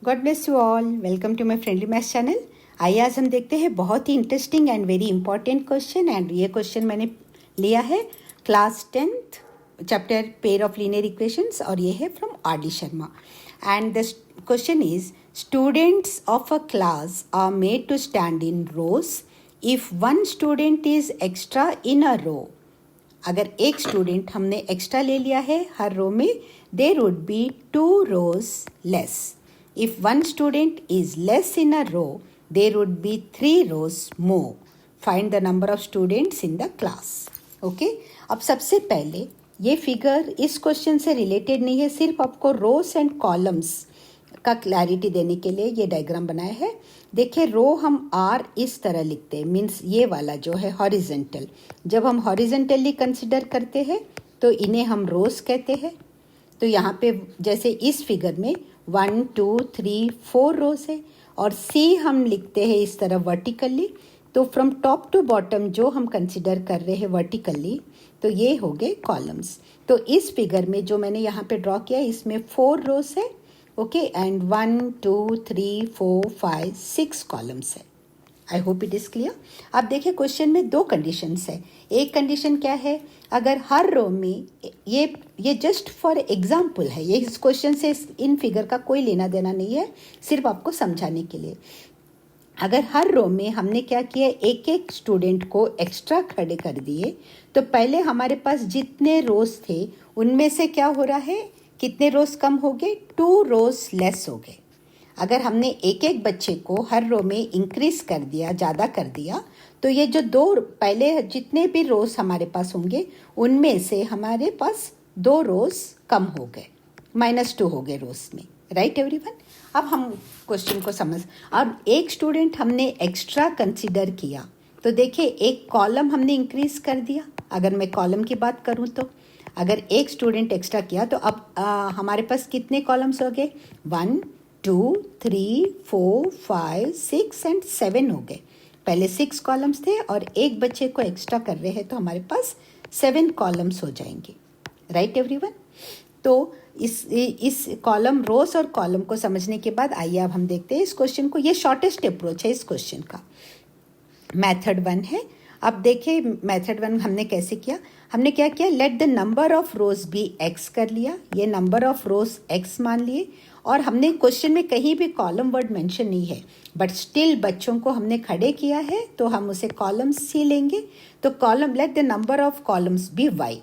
God bless you all. Welcome to my friendly maths channel. आइए आज हम देखते हैं बहुत ही interesting and very important question. And ये क्वेश्चन मैंने लिया है class 10th chapter pair of linear equations और ये है from R D Sharma. And the question is students of a class are made to stand in rows if one student is extra in a row. अगर एक student हमने extra ले लिया है हर रो में, there would be 2 rows less. If one student is less in a row, there would be 3 rows more. Find the number of students in the class. Okay? अब सबसे पहले ये फिगर इस क्वेश्चन से रिलेटेड नहीं है, सिर्फ आपको रोज एंड कॉलम्स का क्लैरिटी देने के लिए ये डायग्राम बनाया है। देखिए रो हम आर इस तरह लिखते हैं, मीन्स ये वाला जो है हॉरिजेंटल। जब हम हॉरिजेंटली कंसिडर करते हैं तो इन्हें हम रोज कहते हैं। तो यहाँ पे जैसे इस फिगर में 1 2 3 4 रोज है और सी हम लिखते हैं इस तरह वर्टिकली। तो फ्रॉम टॉप टू बॉटम जो हम कंसिडर कर रहे हैं वर्टिकली, तो ये हो गए कॉलम्स। तो इस फिगर में जो मैंने यहाँ पे ड्रॉ किया इसमें 4 रोज है, ओके, एंड 1 2 3 4 5 6 कॉलम्स है। I hope it is clear. अब देखिए क्वेश्चन में 2 कंडीशंस है। एक कंडीशन क्या है, अगर हर रो में ये जस्ट फॉर एग्जाम्पल है, ये इस क्वेश्चन से इन फिगर का कोई लेना देना नहीं है, सिर्फ आपको समझाने के लिए। अगर हर रो में हमने क्या किया, एक एक स्टूडेंट को एक्स्ट्रा खड़े कर दिए, तो पहले हमारे पास जितने रोज थे उनमें से क्या हो रहा है, कितने रोज कम हो गए, 2 रोज लेस हो गए। अगर हमने एक एक बच्चे को हर रो में इंक्रीज कर दिया, ज़्यादा कर दिया, तो ये जो 2 पहले जितने भी रोज हमारे पास होंगे उनमें से हमारे पास 2 रोज कम हो गए, -2 हो गए रोज में। Right everyone. अब हम क्वेश्चन को समझ, अब एक स्टूडेंट हमने एक्स्ट्रा कंसिडर किया, तो देखिए एक कॉलम हमने इंक्रीज कर दिया। अगर मैं कॉलम की बात करूं तो अगर एक स्टूडेंट एक्स्ट्रा किया तो अब हमारे पास कितने कॉलम्स हो गए, 1 2 3 4 5 6 एंड 7 हो गए। पहले 6 कॉलम्स थे और एक बच्चे को एक्स्ट्रा कर रहे हैं तो हमारे पास 7 कॉलम्स हो जाएंगे। Right everyone. तो इस कॉलम, रोज और कॉलम को समझने के बाद आइए अब हम देखते हैं इस क्वेश्चन को। ये शॉर्टेस्ट अप्रोच है इस क्वेश्चन का। मेथड 1 है। अब देखिए मेथड 1 हमने कैसे किया, हमने क्या किया, let the number of rows be x कर लिया, ये नंबर ऑफ रोज x मान लिए, और हमने क्वेश्चन में कहीं भी कॉलम वर्ड मेंशन नहीं है, बट स्टिल बच्चों को हमने खड़े किया है तो हम उसे कॉलम्स सी लेंगे। तो column, let the number of columns be y,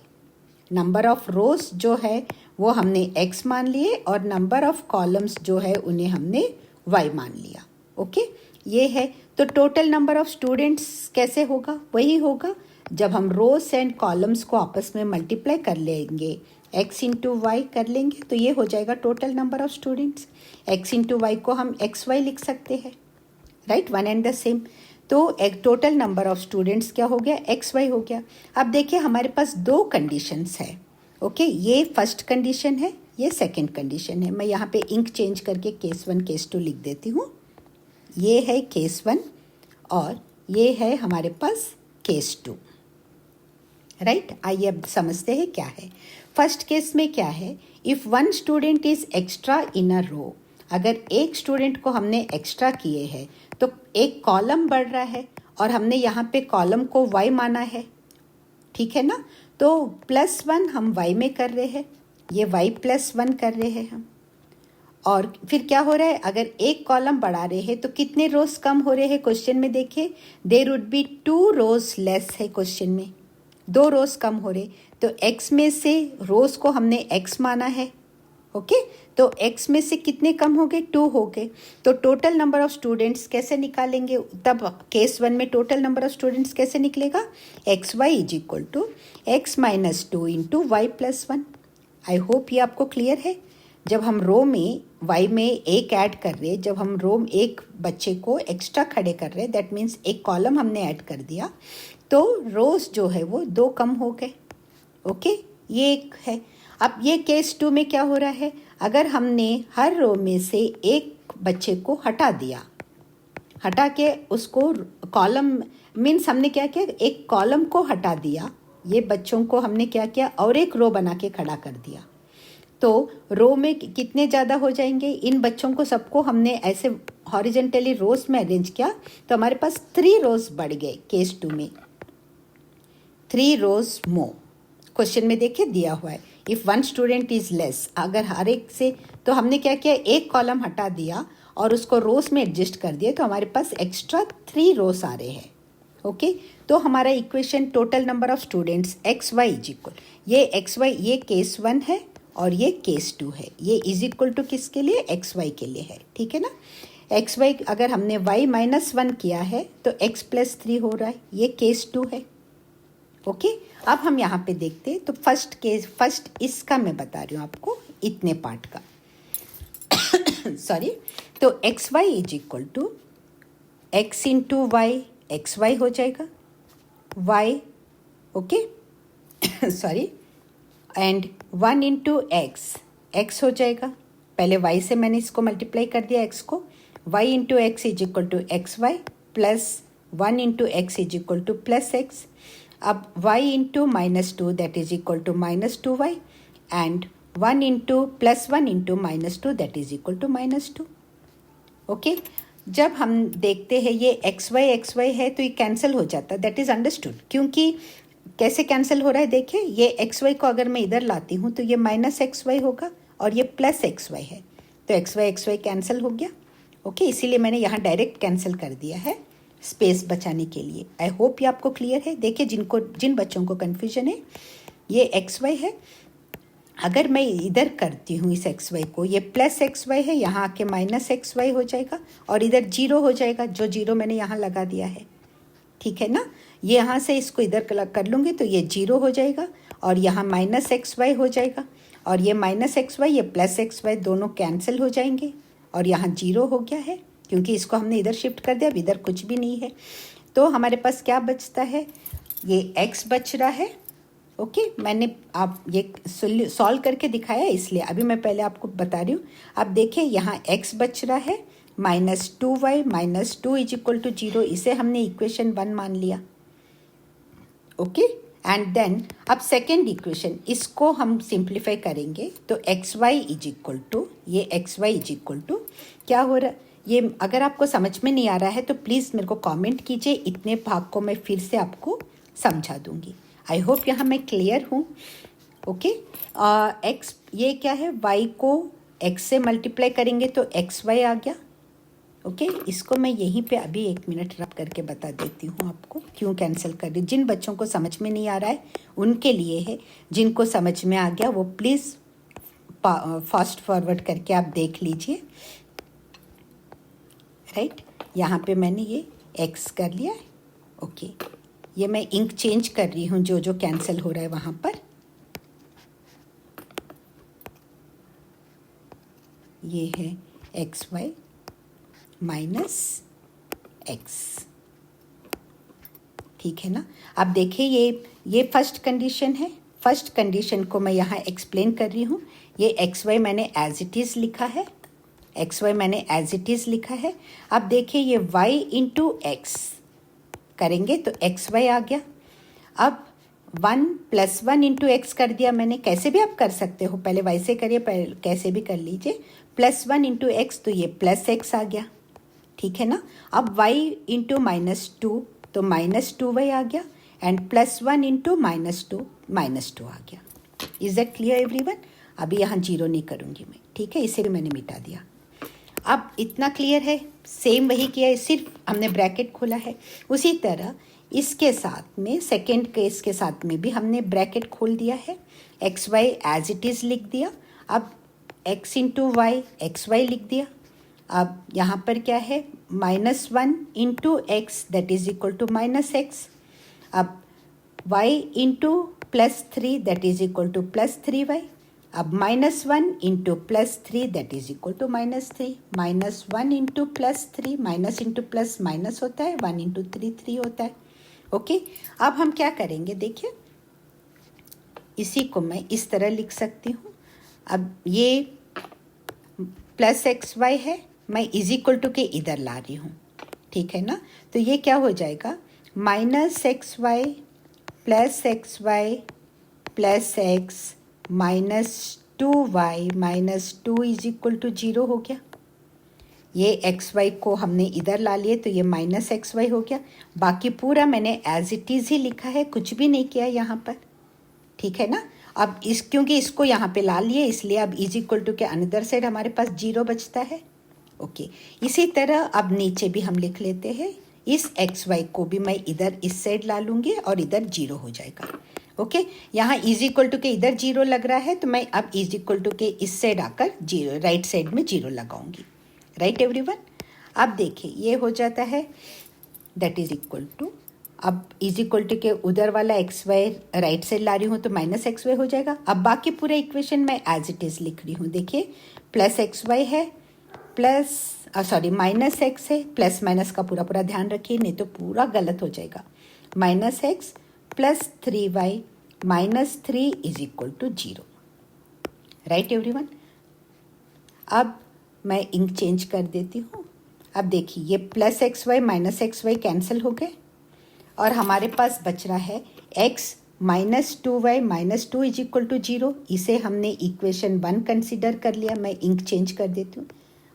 number of rows जो है वो हमने x मान लिए और नंबर ऑफ कॉलम्स जो है उन्हें हमने y मान लिया। ओके, ये है। तो टोटल नंबर ऑफ स्टूडेंट्स कैसे होगा, वही होगा जब हम रोज एंड कॉलम्स को आपस में मल्टीप्लाई कर लेंगे, x इंटू वाई कर लेंगे, तो ये हो जाएगा total number of students. x into Y को हम xy लिख सकते हैं, right, one and the same. तो एक टोटल नंबर ऑफ स्टूडेंट्स क्या हो गया, xy हो गया। अब देखिए हमारे पास 2 कंडीशंस है। ओके, ये फर्स्ट कंडीशन है, ये सेकंड कंडीशन है। मैं यहाँ पे इंक चेंज करके केस 1 केस 2 लिख देती हूँ। ये है केस 1 और ये है हमारे पास केस 2। राइट, आइए अब समझते हैं क्या है। फर्स्ट केस में क्या है, if one student is extra in a row, अगर एक स्टूडेंट को हमने एक्स्ट्रा किए हैं तो एक कॉलम बढ़ रहा है और हमने यहाँ पे कॉलम को y माना है, ठीक है ना। तो +1 हम y में कर रहे हैं, ये y +1 कर रहे हैं हम। और फिर क्या हो रहा है, अगर एक कॉलम बढ़ा रहे हैं तो कितने रोज कम हो रहे हैं, क्वेश्चन में देखिए there would be 2 rows less है, क्वेश्चन में 2 रोज कम हो रहे। तो x में से रोज को हमने x माना है, ओके, तो x में से कितने कम हो गए, 2 हो गए। तो टोटल नंबर ऑफ स्टूडेंट्स कैसे निकालेंगे, तब केस 1 में टोटल नंबर ऑफ स्टूडेंट्स कैसे निकलेगा, xy is equal to x - 2 into y + 1। I hope ये आपको क्लियर है। जब हम रो में y में एक ऐड कर रहे, जब हम रो में एक बच्चे को एक्स्ट्रा खड़े कर रहे, दैट मीन्स एक कॉलम हमने ऐड कर दिया, तो रोज जो है वो 2 कम हो गए। ओके, ये एक है। अब ये केस 2 में क्या हो रहा है, अगर हमने हर रो में से एक बच्चे को हटा दिया, हटा के उसको कॉलम, मीन्स हमने क्या किया, एक कॉलम को हटा दिया, ये बच्चों को हमने क्या किया और एक रो बना के खड़ा कर दिया, तो रो में कितने ज़्यादा हो जाएंगे? इन बच्चों को सबको हमने ऐसे हॉरिजेंटली रोज में अरेंज किया तो हमारे पास 3 रोज बढ़ गए केस 2 में, 3 रोज मोर। क्वेश्चन में देखिए दिया हुआ है if one student is less, अगर हर एक से, तो हमने क्या किया, एक कॉलम हटा दिया और उसको रोज में एडजस्ट कर दिया, तो हमारे पास एक्स्ट्रा 3 रोज आ रहे हैं। ओके तो हमारा equation total number of students X Y is equal, ये एक्स वाई ये केस 1 है और ये केस 2 है, ये इज इक्वल टू किसके लिए, एक्स वाई के लिए है। ठीक है ना, एक्स वाई अगर हमने वाई -1 किया है तो एक्स +3 हो रहा है, ये केस 2 है। ओके अब हम यहाँ पे देखते हैं, तो फर्स्ट इसका मैं बता रही हूँ आपको, इतने पार्ट का सॉरी। तो x Y is equal to X into Y, X Y हो जाएगा, Y okay sorry, and 1 into X, X हो जाएगा, पहले वाई से मैंने इसको मल्टीप्लाई कर दिया एक्स को, Y into X is equal to X Y plus 1 into X is equal to plus X. अब y into -2 that is equal to -2y and 1 into +1 into -2 that is equal to -2। Okay जब हम देखते हैं ये x Y है तो ये cancel हो जाता है, दैट इज़ अंडरस्टूड। क्योंकि कैसे कैंसिल हो रहा है देखिए, ये एक्स वाई को अगर मैं इधर लाती हूँ तो ये -xy होगा और ये +xy है, तो एक्स वाई कैंसिल हो गया। ओके इसीलिए मैंने यहाँ डायरेक्ट कैंसिल कर दिया है स्पेस बचाने के लिए। आई होप ये आपको क्लियर है। देखिए जिन बच्चों को कन्फ्यूजन है, ये एक्स वाई है, अगर मैं इधर करती हूँ इस एक्स वाई को, ये +xy है, यहाँ आके -xy हो जाएगा और इधर 0 हो जाएगा, जो 0 मैंने यहाँ लगा दिया है। ठीक है ना, ये यहाँ से इसको इधर कर लूँगी तो ये 0 हो जाएगा और यहाँ -xy हो जाएगा और ये -xy ये +xy दोनों कैंसिल हो जाएंगे और यहाँ 0 हो गया है क्योंकि इसको हमने इधर शिफ्ट कर दिया, अब इधर कुछ भी नहीं है। तो हमारे पास क्या बचता है, ये x बच रहा है। ओके मैंने आप ये सॉल्व करके दिखाया है, इसलिए अभी मैं पहले आपको बता रही हूँ। अब देखिए यहाँ x बच रहा है, -2y -2 इज इक्वल टू 0, इसे हमने इक्वेशन 1 मान लिया। ओके एंड देन अब सेकेंड इक्वेशन, इसको हम सिंप्लीफाई करेंगे तो x Y is equal to, ये x Y is equal to क्या हो रहा है, ये अगर आपको समझ में नहीं आ रहा है तो प्लीज़ मेरे को कमेंट कीजिए, इतने भाग को मैं फिर से आपको समझा दूंगी। आई होप यहाँ मैं क्लियर हूँ। ओके एक्स ये क्या है, वाई को एक्स से मल्टीप्लाई करेंगे तो एक्स वाई आ गया। ओके इसको मैं यहीं पे अभी 1 मिनट रब करके बता देती हूँ आपको क्यों कैंसिल कर रही। जिन बच्चों को समझ में नहीं आ रहा है उनके लिए है, जिनको समझ में आ गया वो प्लीज़ फास्ट फॉरवर्ड करके आप देख लीजिए। राइट यहाँ पे मैंने ये एक्स कर लिया है। ओके ये मैं इंक चेंज कर रही हूँ जो जो कैंसिल हो रहा है वहाँ पर। ये है एक्स वाई -x, ठीक है ना। अब देखिए ये फर्स्ट कंडीशन है, फर्स्ट कंडीशन को मैं यहाँ एक्सप्लेन कर रही हूँ। ये एक्स वाई मैंने एज इट इज़ लिखा है, एक्स वाई मैंने एज इट इज़ लिखा है। अब देखिए ये y इंटू एक्स करेंगे तो एक्स वाई आ गया। अब 1 + 1 इंटू एक्स कर दिया मैंने, कैसे भी आप कर सकते हो, पहले y से करिए, पहले कैसे भी कर लीजिए। +1 इंटू एक्स तो ये +x आ गया, ठीक है ना। अब y इंटू -2 तो -2y आ गया एंड +1 इंटू -2 -2 आ गया। Is that clear everyone? अभी यहाँ 0 नहीं करूँगी मैं, ठीक है, इसे भी मैंने मिटा दिया। अब इतना क्लियर है, सेम वही किया है, सिर्फ हमने ब्रैकेट खोला है। उसी तरह इसके साथ में सेकेंड केस के साथ में भी हमने ब्रैकेट खोल दिया है, X Y as it is लिख दिया। अब x into Y X Y लिख दिया। अब यहाँ पर क्या है, -1 into X that is equal to -x। अब y into +3 that is equal to +3y। अब -1 into +3 that is equal to -3। -1 into +3, minus into plus minus होता है, 1 इंटू 3 3 होता है। ओके अब हम क्या करेंगे, देखिए इसी को मैं इस तरह लिख सकती हूँ। अब ये +xy है, मैं इज इक्वल टू के इधर ला रही हूँ, ठीक है ना। तो ये क्या हो जाएगा, -xy +xy +x 2y minus 2 is equal to 0 हो गया। ये एक्स वाई को हमने इधर ला लिए तो ये माइनस एक्स वाई हो गया। बाकी पूरा मैंने एज इट इज़ ही लिखा है, कुछ भी नहीं किया यहाँ पर, ठीक है ना। अब क्योंकि इसको यहाँ पे ला लिए इसलिए अब इज इक्वल टू के अनदर साइड हमारे पास 0 बचता है। ओके, इसी तरह अब नीचे भी हम लिख लेते हैं। इस एक्स वाई को भी मैं इधर इस साइड ला लूँगी और इधर 0 हो जाएगा। ओके, यहाँ इज इक्वल टू के इधर 0 लग रहा है तो मैं अब इज इक्वल टू के इस साइड आकर 0 राइट साइड में 0 लगाऊंगी। राइट एवरीवन, अब देखिए ये हो जाता है दैट इज इक्वल टू, अब इज इक्वल टू के उधर वाला एक्स वाई राइट साइड ला रही हूँ तो माइनस एक्स वाई हो जाएगा। अब बाकी पूरे इक्वेशन मैं एज इट इज़ लिख रही हूँ। देखिए प्लस एक्स वाई है, प्लस सॉरी माइनस एक्स है, प्लस माइनस का पूरा पूरा ध्यान रखिए नहीं तो पूरा गलत हो जाएगा। Minus X plus 3y minus 3 is equal to 0। Right everyone, अब मैं इंक चेंज कर देती हूँ। अब देखिए ये plus X Y minus X Y cancel हो गए और हमारे पास बच रहा है x minus 2y minus 2 is equal to 0। इसे हमने इक्वेशन 1 कंसिडर कर लिया। मैं इंक चेंज कर देती हूँ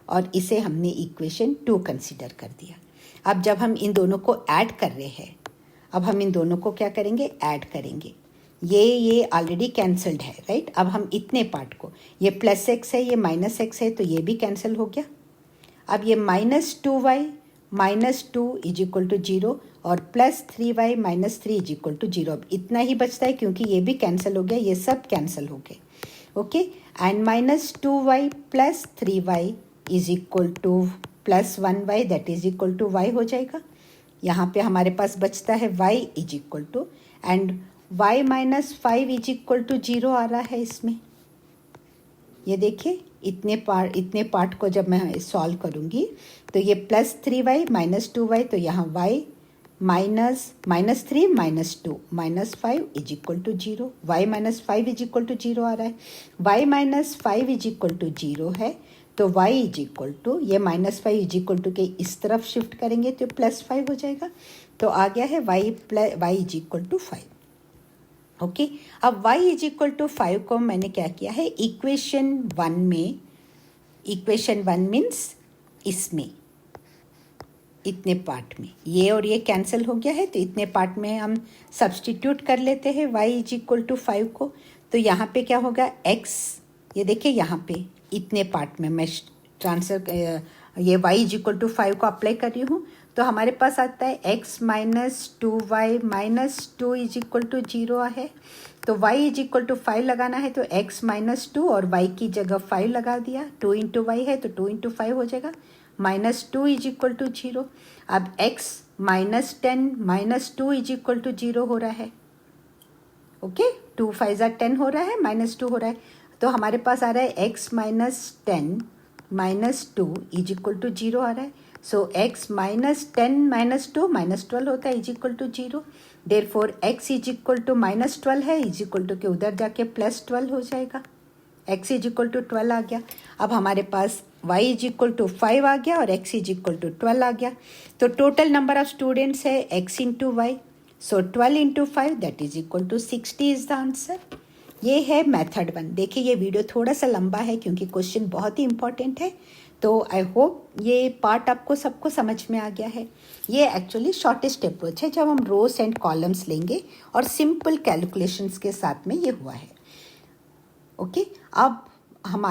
और इसे हमने इक्वेशन 2 कंसिडर कर दिया। अब जब हम इन दोनों को ऐड कर रहे हैं, अब हम इन दोनों को क्या करेंगे, ऐड करेंगे। ये ऑलरेडी कैंसल्ड है, राइट। अब हम इतने पार्ट को, ये प्लस एक्स है ये माइनस एक्स है तो ये भी कैंसिल हो गया। अब ये minus 2y minus 2 is equal to 0 और plus 3y minus 3 is equal to 0। अब इतना ही बचता है क्योंकि ये भी कैंसिल हो गया, ये सब कैंसिल हो गए। Okay, and minus 2y plus 3y is equal to plus 1y that is equal to y हो जाएगा। यहाँ पे हमारे पास बचता है y is equal to and y minus 5 is equal to 0 आ रहा है इसमें। ये देखिए इतने पार्ट को जब मैं सॉल्व करूँगी तो ये प्लस 3y माइनस 2y तो यहाँ y minus 3 minus 2 minus 5 is equal to 0। y minus 5 is equal to 0 आ रहा है। y minus 5 is equal to 0 है तो y इज इक्वल टू, ये माइनस 5 इज इक्वल टू के इस तरफ शिफ्ट करेंगे तो प्लस 5 हो जाएगा। तो आ गया है y is equal to 5। Okay, अब y इज इक्वल टू 5 को मैंने क्या किया है इक्वेशन 1 में, इक्वेशन 1 मीन्स इसमें इतने पार्ट में ये और ये कैंसिल हो गया है तो इतने पार्ट में हम सब्सटीट्यूट कर लेते हैं y इज इक्वल टू 5 को। तो यहाँ पे क्या होगा x, ये देखिए यहाँ पे इतने पार्ट में मैं ये y इज इक्वल टू 5 को अप्लाई कर रही हूँ तो हमारे पास आता है x minus 2y minus 2 is equal to 0 है। तो y इज इक्वल टू 5 लगाना है तो x माइनस 2 और y की जगह 5 लगा दिया। 2 इंटू वाई है तो 2 इंटू 5 हो जाएगा। Minus 2 is equal to 0। अब x minus 10 minus 2 is equal to 0 हो रहा है। ओके, 2 5 10 हो रहा है, माइनस 2 हो रहा है तो हमारे पास आ रहा है x minus 10 minus 2 is equal to 0 आ रहा है। So x minus 10 minus 2 minus 12 होता है is equal to 0। Therefore x is equal to minus 12 है इज इक्वल टू के उधर जाके प्लस 12 हो जाएगा। x इज इक्वल टू 12 आ गया। अब हमारे पास y इज इक्वल टू 5 आ गया और x इज इक्वल टू 12 आ गया। तो टोटल नंबर ऑफ स्टूडेंट्स है x into y. So 12 into 5 that is equal to 60 is the answer. ये है मेथड 1। देखिए ये वीडियो थोड़ा सा लंबा है क्योंकि क्वेश्चन बहुत ही इंपॉर्टेंट है तो आई होप ये पार्ट आपको सबको समझ में आ गया है। ये एक्चुअली शॉर्टेस्ट अप्रोच है जब हम रोज एंड कॉलम्स लेंगे और सिंपल कैलकुलेशंस के साथ में ये हुआ है। ओके, अब हम